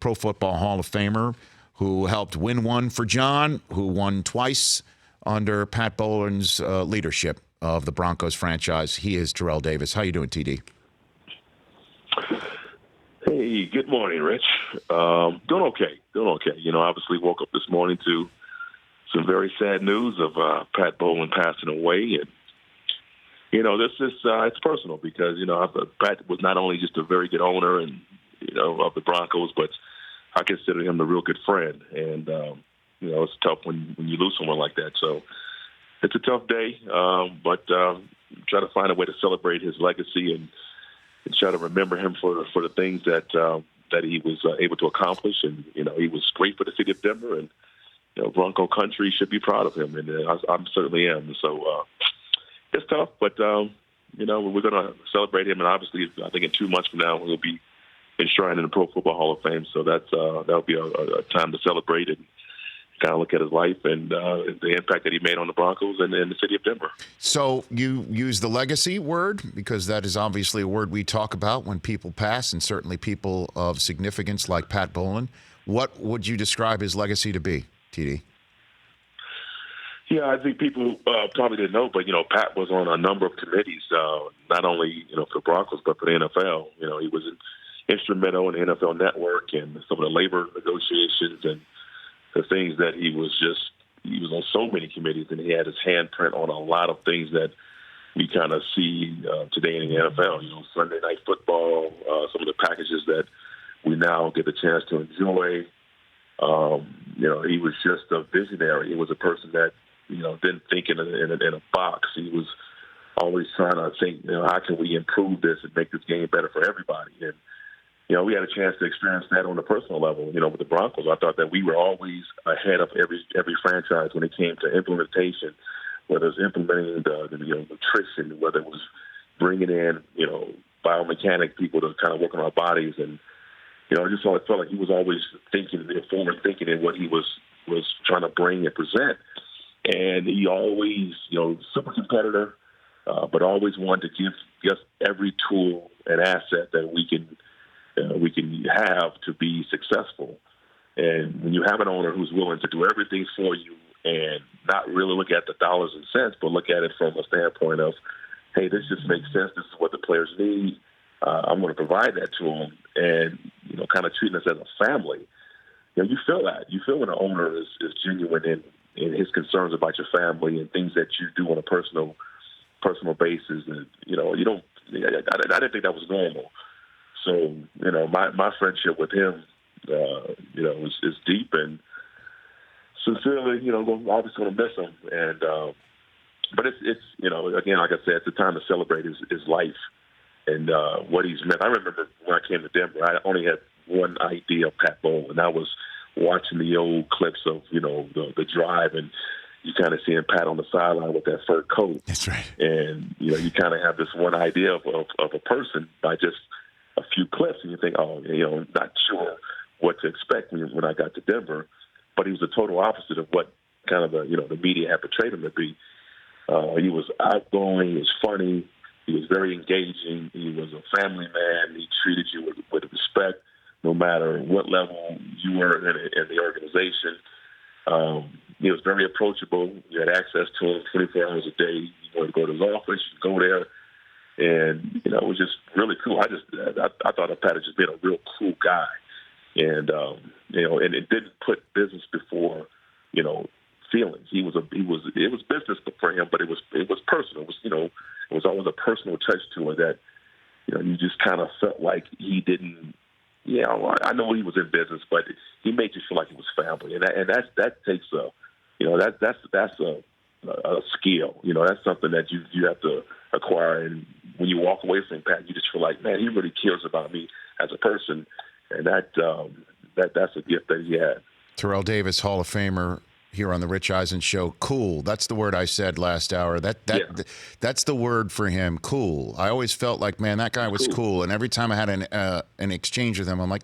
Pro Football Hall of Famer who helped win one for John, who won twice under Pat Bowlen's leadership of the Broncos franchise. He is Terrell Davis. How you doing, TD? Hey, good morning, Rich. Doing okay. You know, obviously woke up this morning to some very sad news of Pat Bowlen passing away. And, you know, this is, it's personal because, you know, Pat was not only just a very good owner and, you know, of the Broncos, but I consider him a real good friend. And, you know, it's tough when you lose someone like that. So it's a tough day, but try to find a way to celebrate his legacy and try to remember him for the things that he was able to accomplish. And, you know, he was great for the city of Denver, and, you know, Bronco country should be proud of him. And I certainly am. So it's tough, but, you know, we're going to celebrate him. And obviously, I think in 2 months from now, he'll be enshrined in the Pro Football Hall of Fame. So that'll be a time to celebrate and kind of look at his life and the impact that he made on the Broncos and the city of Denver. So you use the legacy word because that is obviously a word we talk about when people pass, and certainly people of significance like Pat Bowlen. What would you describe his legacy to be, TD? Yeah, I think people probably didn't know, but, you know, Pat was on a number of committees, not only, you know, for the Broncos, but for the NFL. You know, he was instrumental in the NFL Network and some of the labor negotiations and the things that he was on so many committees, and he had his handprint on a lot of things that we kind of see today in the NFL. You know, Sunday Night Football, some of the packages that we now get the chance to enjoy. You know, he was just a visionary. He was a person that, you know, didn't think in a box. He was always trying to think, you know, how can we improve this and make this game better for everybody? And, you know, we had a chance to experience that on a personal level. You know, with the Broncos, I thought that we were always ahead of every franchise when it came to implementation, whether it was implementing the nutrition, whether it was bringing in, you know, biomechanic people to kind of work on our bodies. And, you know, I just felt like he was always thinking, forward thinking in what he was trying to bring and present. And he always, you know, super competitor, but always wanted to give us every tool and asset that we can have to be successful. And when you have an owner who's willing to do everything for you and not really look at the dollars and cents, but look at it from a standpoint of, hey, this just makes sense. This is what the players need. I'm going to provide that to them, and, you know, kind of treating us as a family. You know, you feel that. You feel when an owner is genuine in his concerns about your family and things that you do on a personal basis. And, you know, you don't. I didn't think that was normal. So, you know, my friendship with him, you know, is deep, and sincerely, you know, obviously going to miss him. And but it's you know, again, like I said, it's a time to celebrate his life and what he's meant. I remember when I came to Denver, I only had one idea of Pat Bowlen, and that was watching the old clips of, you know, the drive, and you kind of seeing Pat on the sideline with that fur coat. That's right. And, you know, you kind of have this one idea of a person by just a few clips, and you think, oh, you know, not sure what to expect when I got to Denver. But he was the total opposite of what kind of the media had portrayed him to be. He was outgoing, he was funny, he was very engaging, he was a family man, he treated you with respect no matter what level you were in the organization. He was very approachable. You had access to him 24 hours a day. You wanted to go to his office, you could go there. And, you know, it was just really cool. I thought that Pat had just been a real cool guy. And, you know, and it didn't put business before, you know, feelings. It was business for him, but it was personal. It was, you know, it was always a personal touch to it that, you know, you just kind of felt like he didn't, you know, I know he was in business, but he made you feel like he was family. And that takes a, you know, that's a skill. You know, that's something that you have to acquire. And when you walk away from Pat, you just feel like, man, he really cares about me as a person. And that's a gift that he had. Terrell Davis, Hall of Famer, here on the Rich Eisen Show. Cool. That's the word I said last hour. That's the word for him. Cool. I always felt like, man, that guy was cool. And every time I had an exchange with him, I'm like,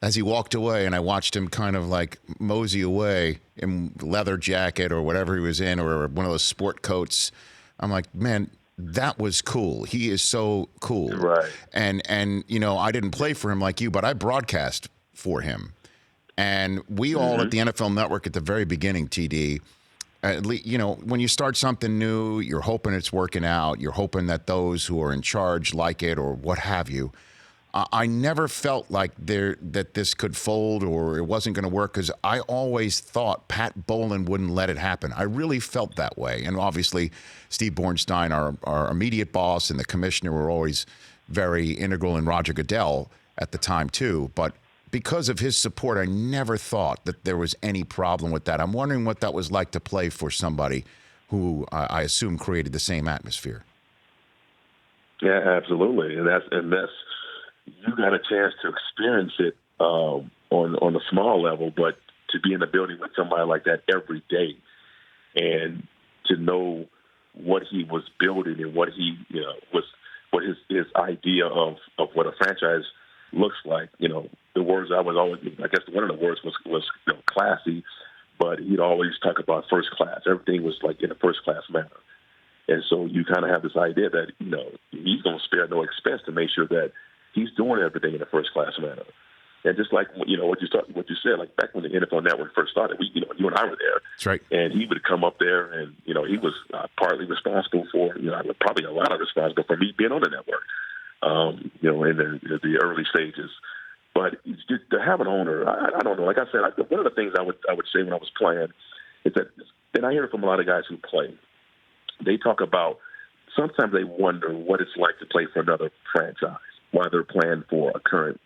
as he walked away, and I watched him kind of like mosey away in leather jacket or whatever he was in, or one of those sport coats. I'm like, man, that was cool. He is so cool. Right. And you know, I didn't play for him like you, but I broadcast for him. And we all at the NFL Network at the very beginning, TD, at least, when you start something new, you're hoping it's working out. You're hoping that those who are in charge like it or what have you. I never felt like that this could fold or it wasn't going to work because I always thought Pat Bowlen wouldn't let it happen. I really felt that way. And obviously, Steve Bornstein, our immediate boss, and the commissioner were always very integral, in Roger Goodell at the time too. But because of his support, I never thought that there was any problem with that. I'm wondering what that was like to play for somebody who I assume created the same atmosphere. Yeah, absolutely, and that's you got a chance to experience it on a small level, but to be in the building with somebody like that every day and to know what he was building and what he what his idea of what a franchise looks like. The words I was always, I guess one of the words was classy, but he'd always talk about first class. Everything was like in a first class manner. And so you kind of have this idea that, he's going to spare no expense to make sure that he's doing everything in a first class manner. And just like, what you said, like back when the NFL Network first started, you and I were there. That's right. And he would come up there and, he was partly responsible for, probably a lot of responsible for me being on the network, in the early stages. But to have an owner, I don't know. Like I said, one of the things I would say when I was playing is that, and I hear it from a lot of guys who play, they talk about sometimes they wonder what it's like to play for another franchise while they're playing for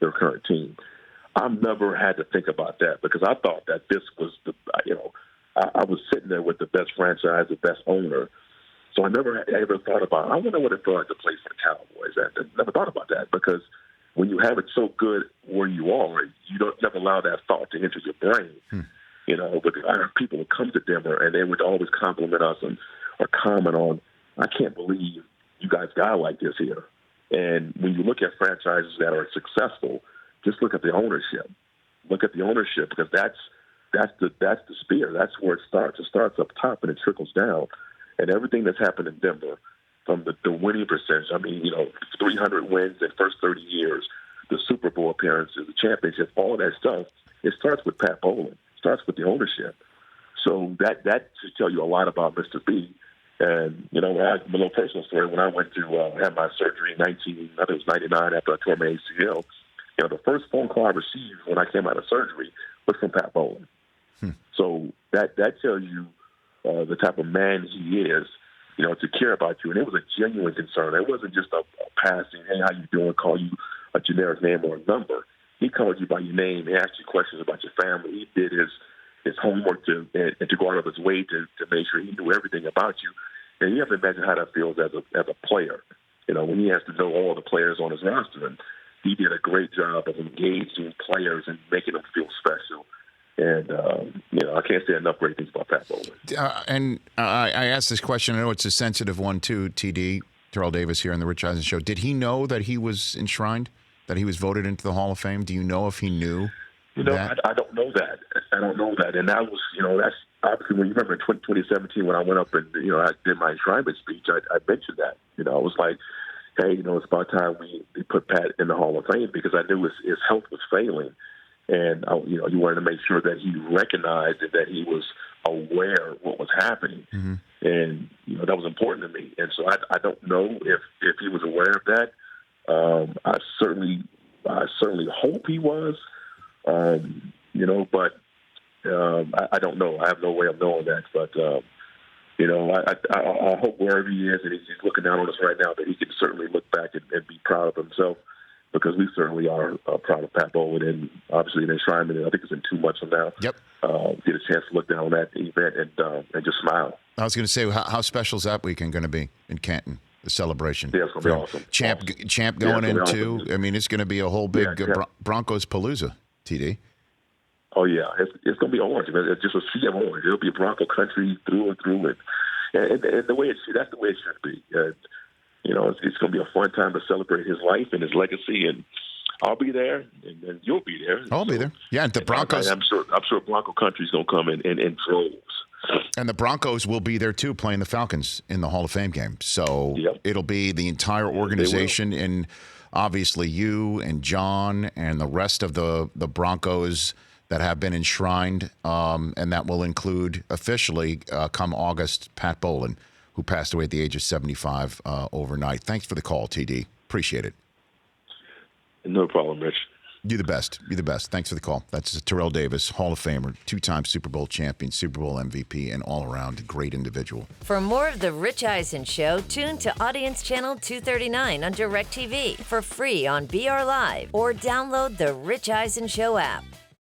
their current team. I've never had to think about that because I thought that this was I was sitting there with the best franchise, the best owner. So I never ever thought about, I wonder what it felt like to play for the Cowboys. I never thought about that because when you have it so good where you are, you don't never allow that thought to enter your brain. Because I have people who come to Denver and they would always compliment us or comment on, I can't believe you guys got like this here. And when you look at franchises that are successful, just look at the ownership. Look at the ownership because that's the spear. That's where it starts. It starts up top and it trickles down. And everything that's happened in Denver, from the winning percentage, 300 wins in the first 30 years, the Super Bowl appearances, the championships, all of that stuff, it starts with Pat Bowlen. It starts with the ownership. So that should tell you a lot about Mr. B. And, I have a little personal story. When I went to have my surgery in 1999 after I tore my ACL, the first phone call I received when I came out of surgery was from Pat Bowlen. So that tells you the type of man he is, to care about you. And it was a genuine concern. It wasn't just a passing, hey, how you doing, call you a generic name or a number. He called you by your name. He asked you questions about your family. He did his homework to go out of his way to make sure he knew everything about you. And you have to imagine how that feels as a player, when he has to know all the players on his roster. And he did a great job of engaging players and making them feel special. And, I can't say enough great things about Pat Bowlen. I asked this question. I know it's a sensitive one, too, TD, Terrell Davis here on the Rich Eisen Show. Did he know that he was enshrined, that he was voted into the Hall of Fame? Do you know if he knew that? I don't know that. I don't know that. And that was, that's obviously when you remember in 2017 when I went up and, I did my enshrinement speech, I mentioned that. I was like, hey, it's about time we put Pat in the Hall of Fame because I knew his health was failing. And, you wanted to make sure that he recognized it, that he was aware of what was happening. Mm-hmm. And, that was important to me. And so I don't know if he was aware of that. I certainly hope he was, but I don't know. I have no way of knowing that. But, I hope wherever he is and he's looking down on us right now that he can certainly look back and be proud of himself. Because we certainly are proud of Pat Bowlen and obviously an enshrinement. I think it's in 2 months from now. Yep. Get a chance to look down on that event and just smile. I was going to say, how special is that weekend going to be in Canton? The celebration. Yeah, it's going to be awesome. Champ going in too. Awesome. I mean, it's going to be a whole big Broncos palooza. TD. Oh yeah, it's going to be orange. It's just a sea of orange. It'll be Bronco country through and through, and the way that's the way it should be. It's going to be a fun time to celebrate his life and his legacy, and I'll be there, and you'll be there. I'll be there. Yeah, the Broncos. I'm sure Bronco Country's going to come in droves. And the Broncos will be there too, playing the Falcons in the Hall of Fame game. So It'll be the entire organization. And obviously you and John and the rest of the Broncos that have been enshrined, and that will include officially come August, Pat Bowlen, who passed away at the age of 75 overnight. Thanks for the call, TD. Appreciate it. No problem, Rich. You're the best. You're the best. Thanks for the call. That's Terrell Davis, Hall of Famer, 2-time Super Bowl champion, Super Bowl MVP, and all-around great individual. For more of The Rich Eisen Show, tune to Audience Channel 239 on DirecTV for free on BR Live or download the Rich Eisen Show app.